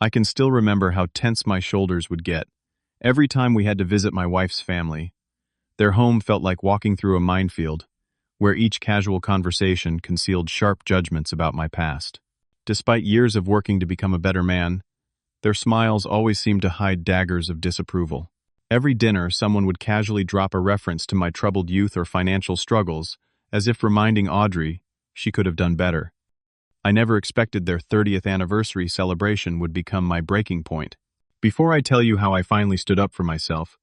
I can still remember how tense my shoulders would get every time we had to visit my wife's family. Their home felt like walking through a minefield, where each casual conversation concealed sharp judgments about my past. Despite years of working to become a better man, their smiles always seemed to hide daggers of disapproval. Every dinner, someone would casually drop a reference to my troubled youth or financial struggles, as if reminding Audrey she could have done better. I never expected their 30th anniversary celebration would become my breaking point. Before I tell you how I finally stood up for myself,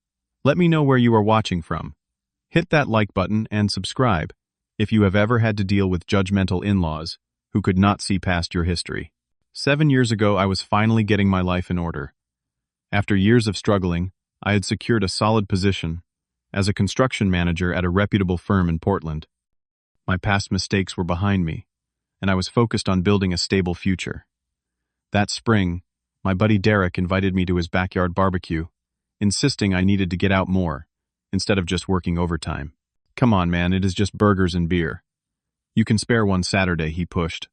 let me know where you are watching from. Hit that like button and subscribe if you have ever had to deal with judgmental in-laws who could not see past your history. 7 years ago, I was finally getting my life in order. After years of struggling, I had secured a solid position as a construction manager at a reputable firm in Portland. My past mistakes were behind me, and I was focused on building a stable future. That spring, my buddy Derek invited me to his backyard barbecue, insisting I needed to get out more, instead of just working overtime. "Come on, man, it is just burgers and beer. You can spare one Saturday," he pushed.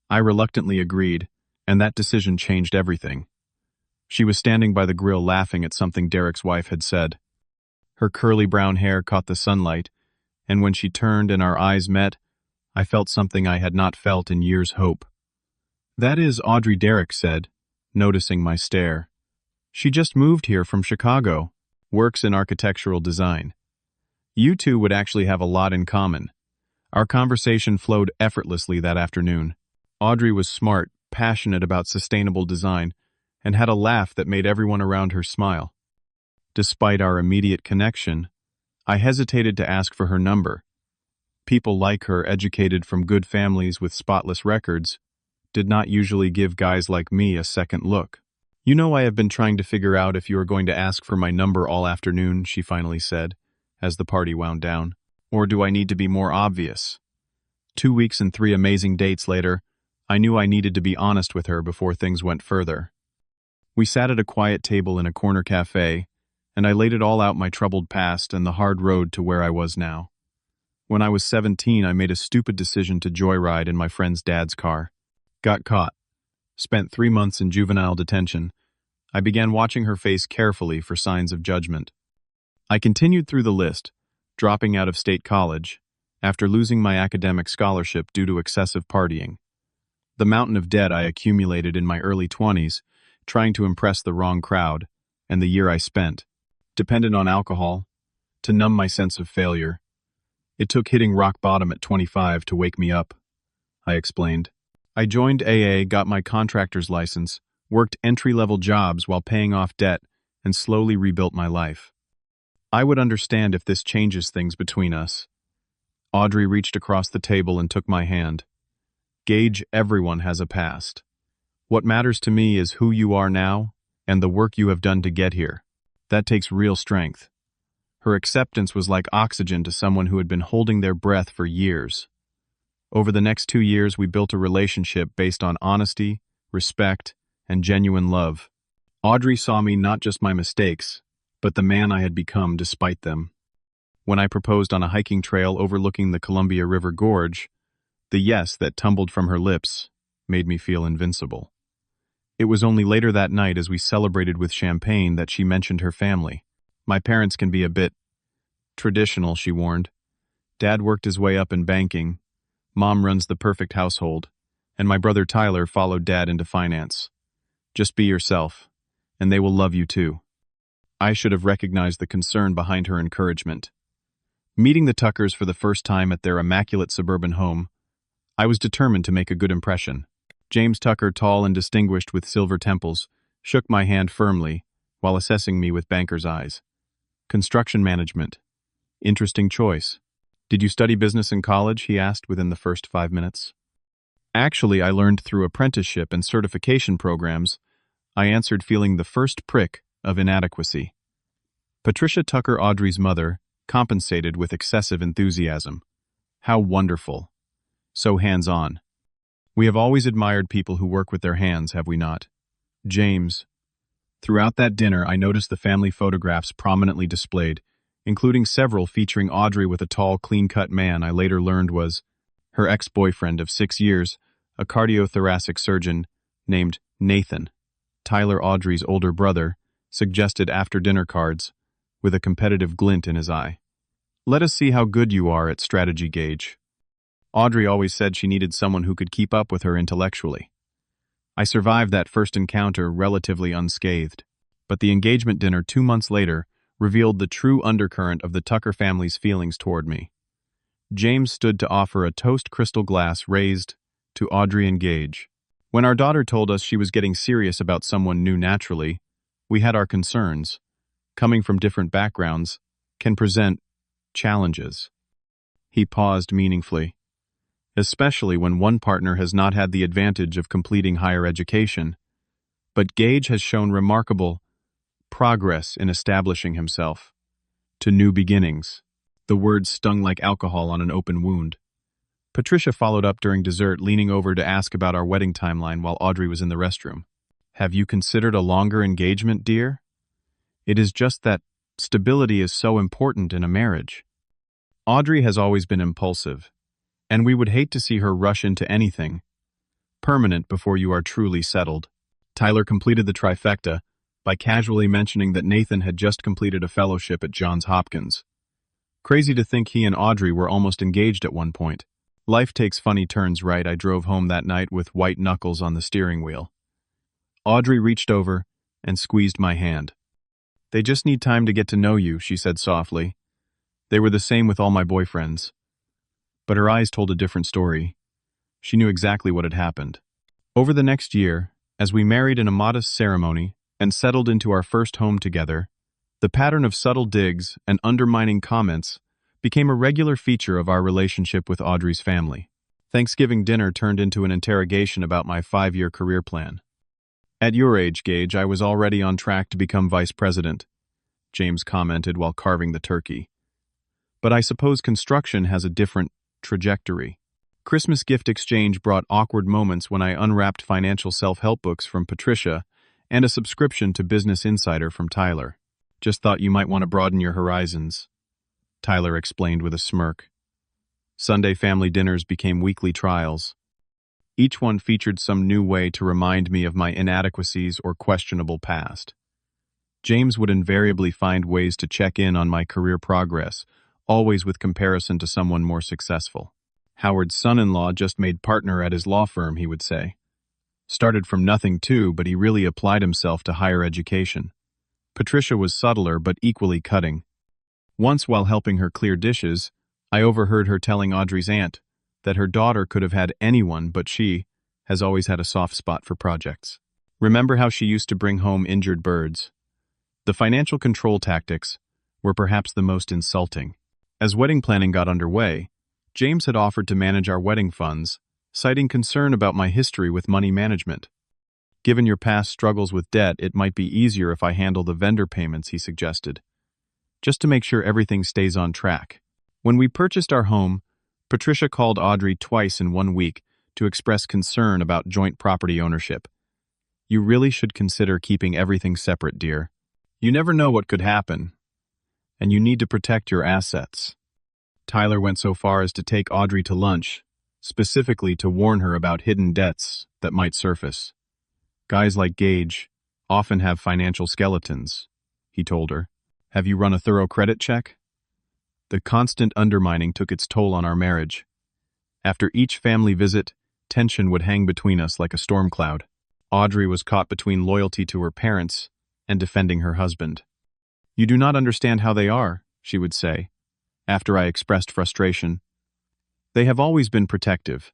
I reluctantly agreed, and that decision changed everything. She was standing by the grill laughing at something Derek's wife had said. Her curly brown hair caught the sunlight, and when she turned and our eyes met, I felt something I had not felt in years' hope. "That is Audrey," Derek said, noticing my stare. "She just moved here from Chicago, works in architectural design. You two would actually have a lot in common." Our conversation flowed effortlessly that afternoon. Audrey was smart, passionate about sustainable design, and had a laugh that made everyone around her smile. Despite our immediate connection, I hesitated to ask for her number. People like her, educated from good families with spotless records, did not usually give guys like me a second look. "You know, I have been trying to figure out if you are going to ask for my number all afternoon," she finally said, as the party wound down. "Or do I need to be more obvious?" 2 weeks and 3 amazing dates later, I knew I needed to be honest with her before things went further. We sat at a quiet table in a corner cafe, and I laid it all out, my troubled past and the hard road to where I was now. When I was 17, I made a stupid decision to joyride in my friend's dad's car. Got caught. Spent 3 months in juvenile detention. I began watching her face carefully for signs of judgment. I continued through the list, dropping out of state college, after losing my academic scholarship due to excessive partying. The mountain of debt I accumulated in my early 20s, trying to impress the wrong crowd, and the year I spent, dependent on alcohol, to numb my sense of failure. It took hitting rock bottom at 25 to wake me up, I explained. I joined AA, got my contractor's license, worked entry-level jobs while paying off debt, and slowly rebuilt my life. I would understand if this changes things between us. Audrey reached across the table and took my hand. "Gage, everyone has a past. What matters to me is who you are now and the work you have done to get here. That takes real strength." Her acceptance was like oxygen to someone who had been holding their breath for years. Over the next 2 years, we built a relationship based on honesty, respect, and genuine love. Audrey saw me not just my mistakes, but the man I had become despite them. When I proposed on a hiking trail overlooking the Columbia River Gorge, the yes that tumbled from her lips made me feel invincible. It was only later that night, as we celebrated with champagne, that she mentioned her family. "My parents can be a bit traditional," she warned. "Dad worked his way up in banking, Mom runs the perfect household, and my brother Tyler followed Dad into finance. Just be yourself, and they will love you too." I should have recognized the concern behind her encouragement. Meeting the Tuckers for the first time at their immaculate suburban home, I was determined to make a good impression. James Tucker, tall and distinguished with silver temples, shook my hand firmly while assessing me with banker's eyes. "Construction management. Interesting choice. Did you study business in college?" he asked within the first 5 minutes. "Actually, I learned through apprenticeship and certification programs," I answered, feeling the first prick of inadequacy. Patricia Tucker, Audrey's mother, compensated with excessive enthusiasm. "How wonderful. So hands-on. We have always admired people who work with their hands, have we not?" James. Throughout that dinner, I noticed the family photographs prominently displayed, including several featuring Audrey with a tall, clean-cut man I later learned was her ex-boyfriend of 6 years, a cardiothoracic surgeon named Nathan. Tyler, Audrey's older brother, suggested after-dinner cards, with a competitive glint in his eye. Let us see how good you are at strategy, Gage. Audrey always said she needed someone who could keep up with her intellectually. I survived that first encounter relatively unscathed, but the engagement dinner 2 months later revealed the true undercurrent of the Tucker family's feelings toward me. James stood to offer a toast crystal glass raised to Audrey and Gage. When our daughter told us she was getting serious about someone new naturally, we had our concerns. Coming from different backgrounds can present challenges. He paused meaningfully. Especially when one partner has not had the advantage of completing higher education. But Gage has shown remarkable progress in establishing himself. To new beginnings. The words stung like alcohol on an open wound. Patricia followed up during dessert, leaning over to ask about our wedding timeline while Audrey was in the restroom. Have you considered a longer engagement, dear? It is just that stability is so important in a marriage. Audrey has always been impulsive, and we would hate to see her rush into anything permanent before you are truly settled. Tyler completed the trifecta by casually mentioning that Nathan had just completed a fellowship at Johns Hopkins. Crazy to think he and Audrey were almost engaged at one point. Life takes funny turns, right? I drove home that night with white knuckles on the steering wheel. Audrey reached over and squeezed my hand. They just need time to get to know you, she said softly. They were the same with all my boyfriends. But her eyes told a different story. She knew exactly what had happened. Over the next year, as we married in a modest ceremony and settled into our first home together, the pattern of subtle digs and undermining comments became a regular feature of our relationship with Audrey's family. Thanksgiving dinner turned into an interrogation about my 5-year career plan. At your age, Gage, I was already on track to become vice president, James commented while carving the turkey. But I suppose construction has a different trajectory. Christmas gift exchange brought awkward moments when I unwrapped financial self-help books from Patricia and a subscription to Business Insider from Tyler. Just thought you might want to broaden your horizons, Tyler explained with a smirk. Sunday family dinners became weekly trials. Each one featured some new way to remind me of my inadequacies or questionable past. James would invariably find ways to check in on my career progress, always with comparison to someone more successful. Howard's son-in-law just made partner at his law firm, he would say. Started from nothing too, but he really applied himself to higher education. Patricia was subtler but equally cutting. Once, while helping her clear dishes, I overheard her telling Audrey's aunt that her daughter could have had anyone, but she has always had a soft spot for projects. Remember how she used to bring home injured birds? The financial control tactics were perhaps the most insulting. As wedding planning got underway, James had offered to manage our wedding funds, citing concern about my history with money management. Given your past struggles with debt, it might be easier if I handle the vendor payments, he suggested, just to make sure everything stays on track. When we purchased our home, Patricia called Audrey twice in 1 week to express concern about joint property ownership. You really should consider keeping everything separate, dear. You never know what could happen, and you need to protect your assets. Tyler went so far as to take Audrey to lunch, specifically to warn her about hidden debts that might surface. Guys like Gage often have financial skeletons, he told her. Have you run a thorough credit check? The constant undermining took its toll on our marriage. After each family visit, tension would hang between us like a storm cloud. Audrey was caught between loyalty to her parents and defending her husband. You do not understand how they are, she would say, after I expressed frustration. They have always been protective.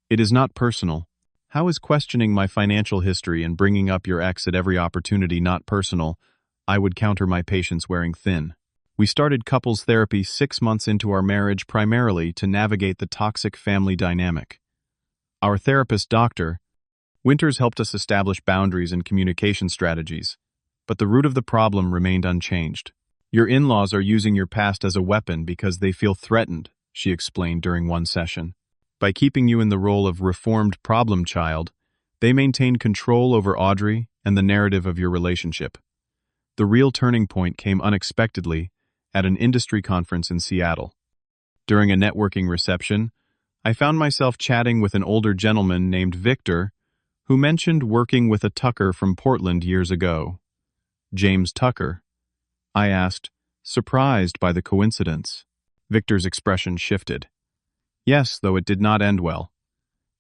It is not personal. How is questioning my financial history and bringing up your ex at every opportunity not personal? I would counter my patience wearing thin. We started couples therapy 6 months into our marriage primarily to navigate the toxic family dynamic. Our therapist, Dr. Winters, helped us establish boundaries and communication strategies, but the root of the problem remained unchanged. Your in-laws are using your past as a weapon because they feel threatened, she explained during one session. By keeping you in the role of reformed problem child, they maintain control over Audrey and the narrative of your relationship. The real turning point came unexpectedly at an industry conference in Seattle. During a networking reception, I found myself chatting with an older gentleman named Victor, who mentioned working with a Tucker from Portland years ago. James Tucker? I asked, surprised by the coincidence. Victor's expression shifted. Yes, though it did not end well.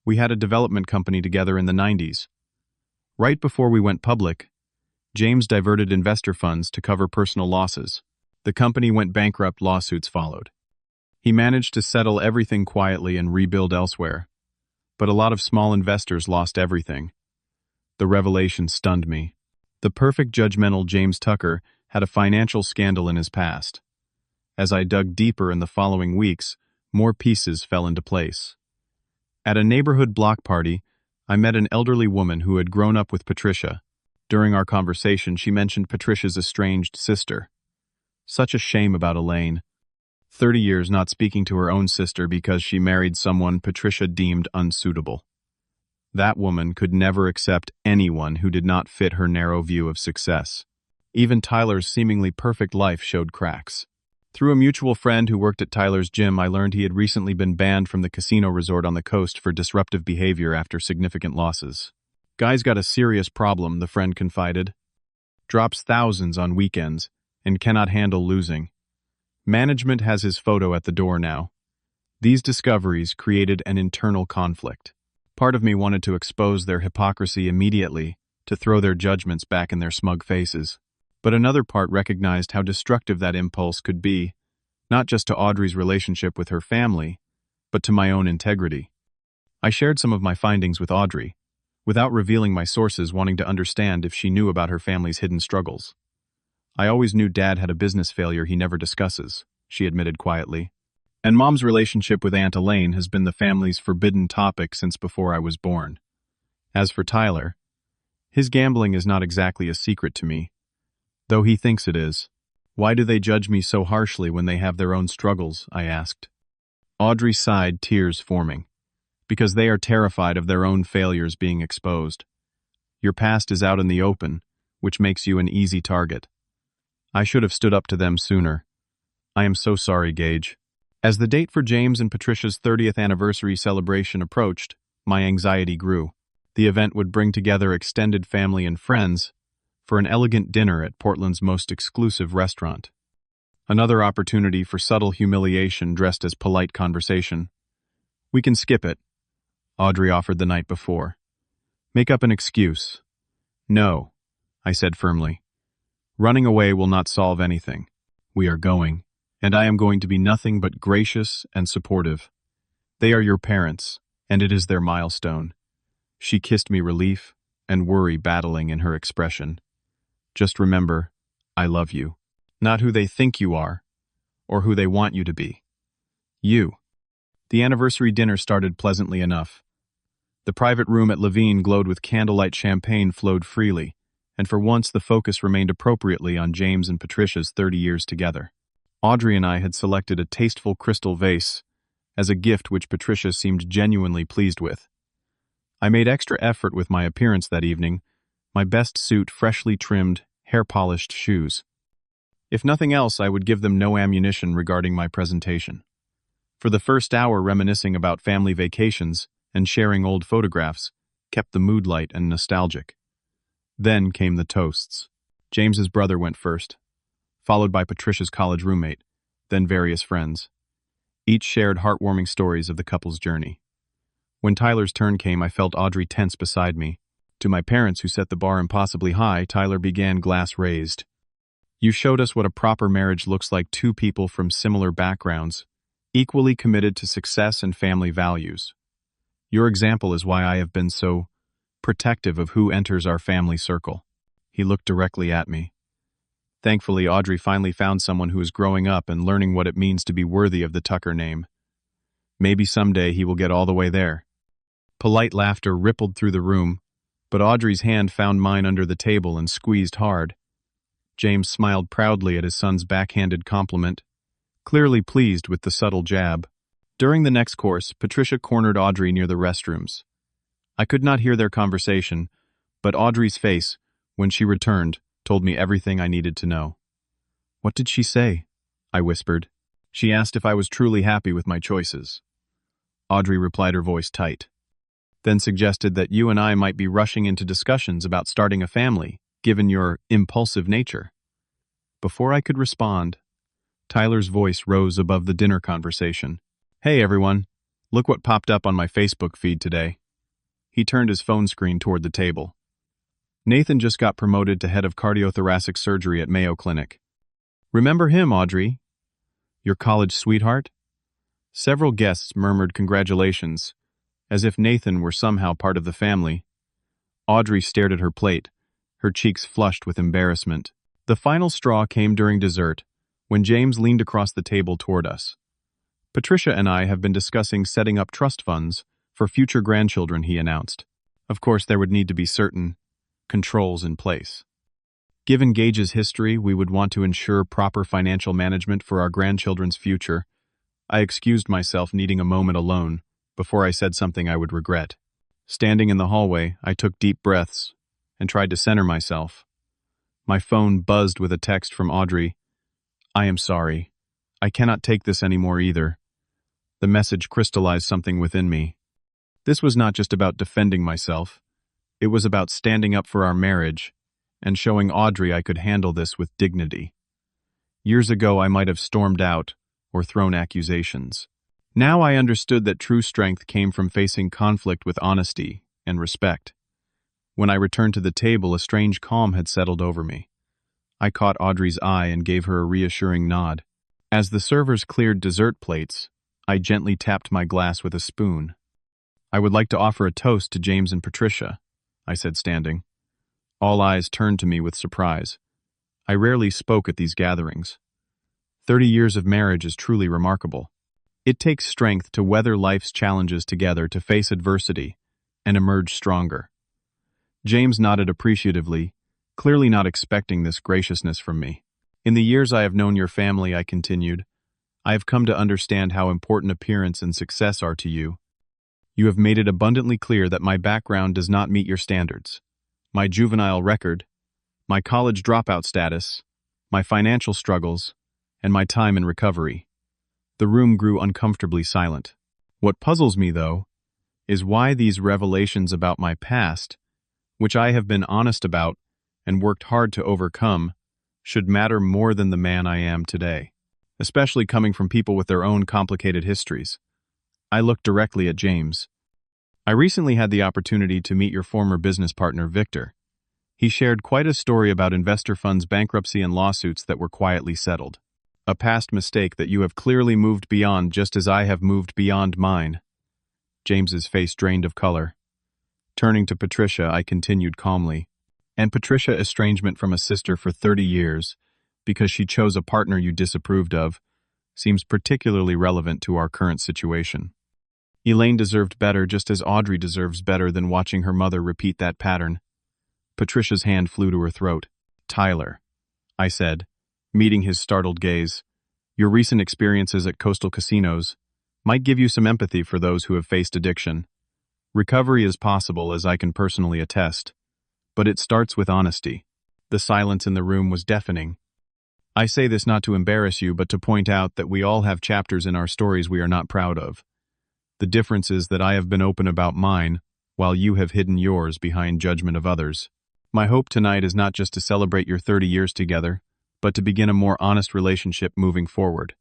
We had a development company together in the 90s. Right before we went public, James diverted investor funds to cover personal losses. The company went bankrupt, lawsuits followed. He managed to settle everything quietly and rebuild elsewhere. But a lot of small investors lost everything. The revelation stunned me. The perfect judgmental James Tucker had a financial scandal in his past. As I dug deeper in the following weeks, more pieces fell into place. At a neighborhood block party, I met an elderly woman who had grown up with Patricia. During our conversation, she mentioned Patricia's estranged sister. Such a shame about Elaine. 30 years not speaking to her own sister because she married someone Patricia deemed unsuitable. That woman could never accept anyone who did not fit her narrow view of success. Even Tyler's seemingly perfect life showed cracks. Through a mutual friend who worked at Tyler's gym, I learned he had recently been banned from the casino resort on the coast for disruptive behavior after significant losses. Guy's got a serious problem, the friend confided. Drops thousands on weekends and cannot handle losing. Management has his photo at the door now. These discoveries created an internal conflict. Part of me wanted to expose their hypocrisy immediately, to throw their judgments back in their smug faces. But another part recognized how destructive that impulse could be, not just to Audrey's relationship with her family, but to my own integrity. I shared some of my findings with Audrey, without revealing my sources, wanting to understand if she knew about her family's hidden struggles. I always knew Dad had a business failure he never discusses, she admitted quietly. And Mom's relationship with Aunt Elaine has been the family's forbidden topic since before I was born. As for Tyler, his gambling is not exactly a secret to me, though he thinks it is. Why do they judge me so harshly when they have their own struggles? I asked. Audrey sighed, tears forming. Because they are terrified of their own failures being exposed. Your past is out in the open, which makes you an easy target. I should have stood up to them sooner. I am so sorry, Gage. As the date for James and Patricia's 30th anniversary celebration approached, my anxiety grew. The event would bring together extended family and friends for an elegant dinner at Portland's most exclusive restaurant. Another opportunity for subtle humiliation dressed as polite conversation. We can skip it, Audrey offered the night before. Make up an excuse. No, I said firmly. Running away will not solve anything. We are going, and I am going to be nothing but gracious and supportive. They are your parents, and it is their milestone. She kissed me, relief and worry battling in her expression. Just remember, I love you. Not who they think you are, or who they want you to be. You. The anniversary dinner started pleasantly enough. The private room at Levine glowed with candlelight, champagne flowed freely, and for once the focus remained appropriately on James and Patricia's 30 years together. Audrey and I had selected a tasteful crystal vase as a gift which Patricia seemed genuinely pleased with. I made extra effort with my appearance that evening, my best suit, freshly trimmed, hair-polished shoes. If nothing else, I would give them no ammunition regarding my presentation. For the first hour, reminiscing about family vacations and sharing old photographs kept the mood light and nostalgic. Then came the toasts. James's brother went first, followed by Patricia's college roommate, then various friends. Each shared heartwarming stories of the couple's journey. When Tyler's turn came, I felt Audrey tense beside me. To my parents, who set the bar impossibly high, Tyler began, glass raised. You showed us what a proper marriage looks like, two people from similar backgrounds, equally committed to success and family values. Your example is why I have been so protective of who enters our family circle. He looked directly at me. Thankfully, Audrey finally found someone who is growing up and learning what it means to be worthy of the Tucker name. Maybe someday he will get all the way there. Polite laughter rippled through the room, but Audrey's hand found mine under the table and squeezed hard. James smiled proudly at his son's backhanded compliment, clearly pleased with the subtle jab. During the next course, Patricia cornered Audrey near the restrooms. I could not hear their conversation, but Audrey's face, when she returned, told me everything I needed to know. What did she say? I whispered. She asked if I was truly happy with my choices. Audrey replied, her voice tight. then suggested that you and I might be rushing into discussions about starting a family, given your impulsive nature. Before I could respond, Tyler's voice rose above the dinner conversation. "Hey everyone, look what popped up on my Facebook feed today." He turned his phone screen toward the table. "Nathan just got promoted to head of cardiothoracic surgery at Mayo Clinic. Remember him, Audrey? Your college sweetheart?" Several guests murmured congratulations, as if Nathan were somehow part of the family. Audrey stared at her plate, her cheeks flushed with embarrassment. The final straw came during dessert, when James leaned across the table toward us. "Patricia and I have been discussing setting up trust funds for future grandchildren," he announced. Of course, there would need to be certain controls in place. Given Gage's history, we would want to ensure proper financial management for our grandchildren's future. I excused myself, needing a moment alone, before I said something I would regret. Standing in the hallway, I took deep breaths and tried to center myself. My phone buzzed with a text from Audrey. "I am sorry. I cannot take this anymore either." The message crystallized something within me. This was not just about defending myself. It was about standing up for our marriage and showing Audrey I could handle this with dignity. Years ago, I might have stormed out or thrown accusations. Now I understood that true strength came from facing conflict with honesty and respect. When I returned to the table, a strange calm had settled over me. I caught Audrey's eye and gave her a reassuring nod. As the servers cleared dessert plates, I gently tapped my glass with a spoon. "I would like to offer a toast to James and Patricia," I said, standing. All eyes turned to me with surprise. I rarely spoke at these gatherings. 30 years of marriage is truly remarkable. It takes strength to weather life's challenges together, to face adversity, and emerge stronger. James nodded appreciatively, clearly not expecting this graciousness from me. "In the years I have known your family," I continued, "I have come to understand how important appearance and success are to you. You have made it abundantly clear that my background does not meet your standards. My juvenile record, my college dropout status, my financial struggles, and my time in recovery." The room grew uncomfortably silent. What puzzles me, though, is why these revelations about my past, which I have been honest about and worked hard to overcome, should matter more than the man I am today, especially coming from people with their own complicated histories. I looked directly at James. "I recently had the opportunity to meet your former business partner, Victor. He shared quite a story about investor funds bankruptcy and lawsuits that were quietly settled. A past mistake that you have clearly moved beyond, just as I have moved beyond mine." James's face drained of color. Turning to Patricia, I continued calmly. "And Patricia, estrangement from a sister for 30 years, because she chose a partner you disapproved of, seems particularly relevant to our current situation. Elaine deserved better, just as Audrey deserves better than watching her mother repeat that pattern." Patricia's hand flew to her throat. "Tyler," I said, meeting his startled gaze, "your recent experiences at coastal casinos might give you some empathy for those who have faced addiction. Recovery is possible, as I can personally attest, but it starts with honesty." The silence in the room was deafening. I say this not to embarrass you, but to point out that we all have chapters in our stories we are not proud of. The difference is that I have been open about mine, while you have hidden yours behind judgment of others. My hope tonight is not just to celebrate your 30 years together, but to begin a more honest relationship moving forward,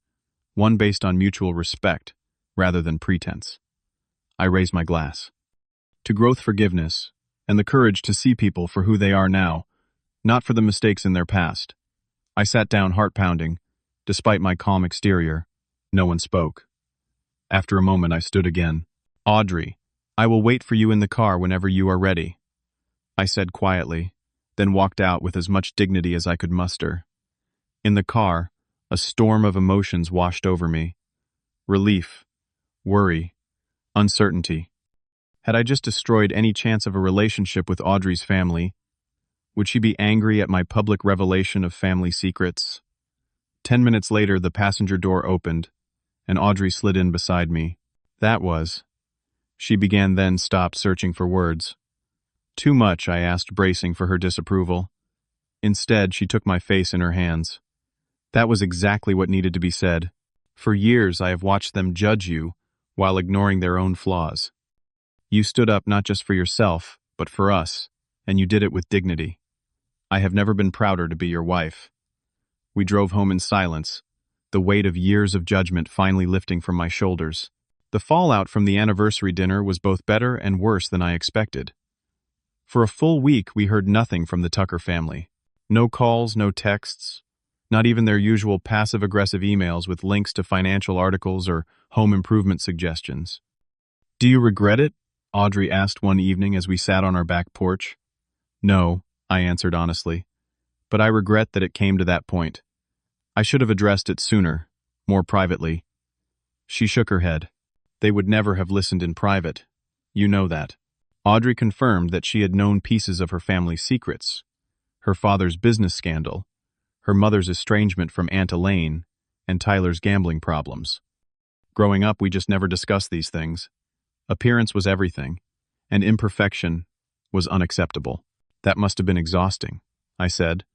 one based on mutual respect, rather than pretense. I raise my glass. To growth, forgiveness, and the courage to see people for who they are now, not for the mistakes in their past. I sat down, heart pounding. Despite my calm exterior, no one spoke. After a moment, I stood again. "Audrey, I will wait for you in the car whenever you are ready," I said quietly, then walked out with as much dignity as I could muster. In the car, a storm of emotions washed over me. Relief, worry, uncertainty. Had I just destroyed any chance of a relationship with Audrey's family? Would she be angry at my public revelation of family secrets? 10 minutes later, the passenger door opened, and Audrey slid in beside me. That was. She began, then stopped, searching for words. "Too much?" I asked, bracing for her disapproval. Instead, she took my face in her hands. "That was exactly what needed to be said. For years, I have watched them judge you while ignoring their own flaws. You stood up not just for yourself, but for us, and you did it with dignity. I have never been prouder to be your wife." We drove home in silence, the weight of years of judgment finally lifting from my shoulders. The fallout from the anniversary dinner was both better and worse than I expected. For a full week, we heard nothing from the Tucker family. No calls, no texts, not even their usual passive-aggressive emails with links to financial articles or home improvement suggestions. "Do you regret it?" Audrey asked one evening as we sat on our back porch. "No," I answered honestly, "but I regret that it came to that point. I should have addressed it sooner, more privately." She shook her head. "They would never have listened in private. You know that." Audrey confirmed that she had known pieces of her family's secrets: her father's business scandal, her mother's estrangement from Aunt Elaine, and Tyler's gambling problems. Growing up, we just never discussed these things. Appearance was everything, and imperfection was unacceptable. "That must have been exhausting," I said,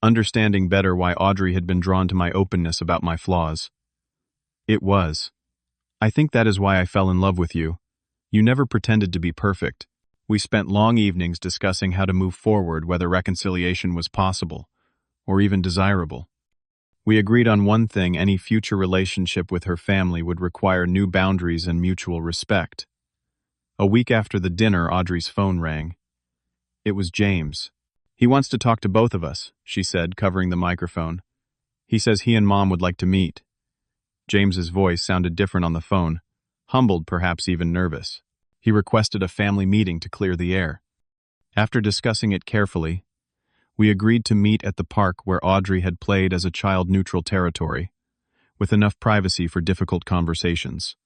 understanding better why Audrey had been drawn to my openness about my flaws. "It was. I think that is why I fell in love with you. You never pretended to be perfect." We spent long evenings discussing how to move forward, whether reconciliation was possible, or even desirable. We agreed on one thing: any future relationship with her family would require new boundaries and mutual respect. A week after the dinner, Audrey's phone rang. It was James. "He wants to talk to both of us," she said, covering the microphone. "He says he and Mom would like to meet." James's voice sounded different on the phone, humbled, perhaps even nervous. He requested a family meeting to clear the air. After discussing it carefully, we agreed to meet at the park where Audrey had played as a child, neutral territory, with enough privacy for difficult conversations.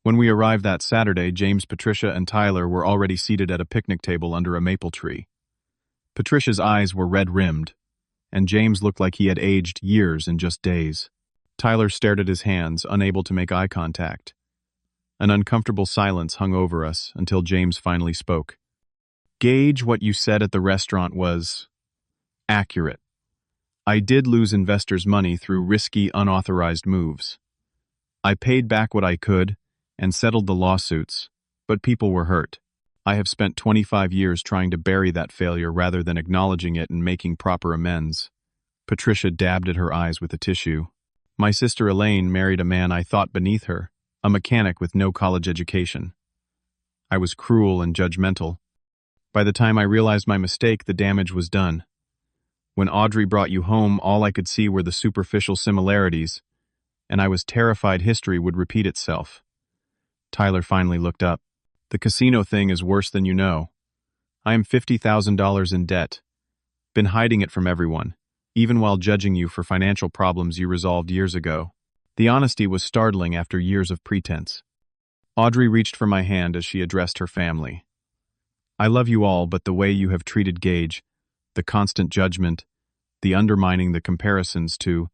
When we arrived that Saturday, James, Patricia, and Tyler were already seated at a picnic table under a maple tree. Patricia's eyes were red-rimmed, and James looked like he had aged years in just days. Tyler stared at his hands, unable to make eye contact. An uncomfortable silence hung over us until James finally spoke. "Gage, what you said at the restaurant was accurate. I did lose investors' money through risky, unauthorized moves. I paid back what I could and settled the lawsuits, but people were hurt. I have spent 25 years trying to bury that failure rather than acknowledging it and making proper amends." Patricia dabbed at her eyes with a tissue. "My sister Elaine married a man I thought beneath her, a mechanic with no college education. I was cruel and judgmental. By the time I realized my mistake, the damage was done. When Audrey brought you home, all I could see were the superficial similarities, and I was terrified history would repeat itself." Tyler finally looked up. "The casino thing is worse than you know. I am $50,000 in debt. Been hiding it from everyone, even while judging you for financial problems you resolved years ago." The honesty was startling after years of pretense. Audrey reached for my hand as she addressed her family. "I love you all, but the way you have treated Gage, the constant judgment, the undermining, the comparisons to